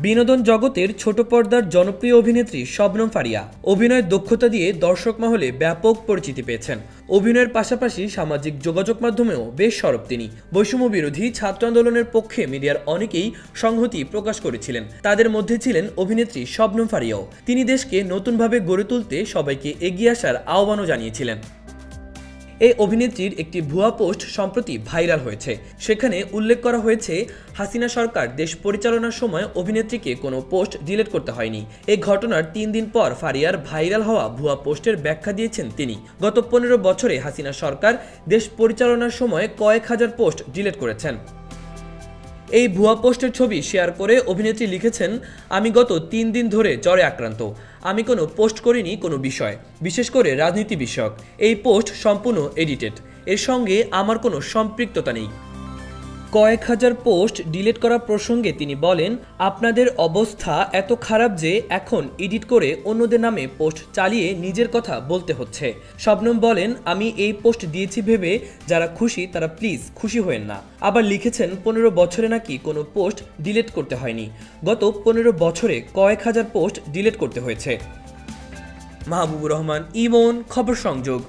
বিনোদন জগতের ছোট পর্দার জনপ্রিয় অভিনেত্রী শবনম ফারিয়া অভিনয়ের দক্ষতা দিয়ে দর্শক মহলে ব্যাপক পরিচিতি পেয়েছেন। অভিনয়ের পাশাপাশি সামাজিক যোগাযোগ মাধ্যমেও বেশ সরব তিনি। বৈষম্য বিরোধী ছাত্র আন্দোলনের পক্ষে মিডিয়ার অনেকেই সংহতি প্রকাশ করেছিলেন। তাদের মধ্যে ছিলেন অভিনেত্রী শবনম ফারিয়াও। তিনি দেশকে নতুনভাবে গড়ে তুলতে সবাইকে এগিয়ে আসার আহ্বানও জানিয়েছিলেন। এই অভিনেত্রীর একটি ভুয়া পোস্ট সম্প্রতি ভাইরাল হয়েছে। সেখানে উল্লেখ করা হয়েছে, হাসিনা সরকার দেশ পরিচালনার সময় অভিনেত্রীকে কোনো পোস্ট ডিলিট করতে হয়নি। এই ঘটনার 3 দিন পর ফারিয়ার ভাইরাল হওয়া ভুয়া পোস্টের ব্যাখ্যা দিয়েছেন তিনি। গত 15 বছরে হাসিনা সরকার দেশ পরিচালনার সময় কয়েক হাজার পোস্ট ডিলিট করেছেন। এই ভুয়া পোস্টের ছবি শেয়ার করে অভিনেত্রী লিখেছেন, আমি গত 3 দিন ধরে জ্বরে আক্রান্ত। আমি কোনো পোস্ট করিনি কোনো বিষয়, বিশেষ করে রাজনীতি বিষয়ক। এই পোস্ট সম্পূর্ণ এডিটেড, এর সঙ্গে আমার কোনো সম্পৃক্ততা নেই। কয়েক হাজার পোস্ট ডিলিট করা প্রসঙ্গে তিনি বলেন, আপনাদের অবস্থা এত খারাপ যে এখন এডিট করে অন্যদের নামে পোস্ট চালিয়ে নিজের কথা বলতে হচ্ছে। শবনম বলেন, আমি এই পোস্ট দিয়েছি ভেবে যারা খুশি তারা প্লিজ খুশি হয়েন না। আবার লিখেছেন, 15 বছরে নাকি কোনো পোস্ট ডিলিট করতে হয়নি। গত 15 বছরে কয়েক হাজার পোস্ট ডিলিট করতে হয়েছে। মাহবুবুর রহমান, ইমন, খবর সংযোগ।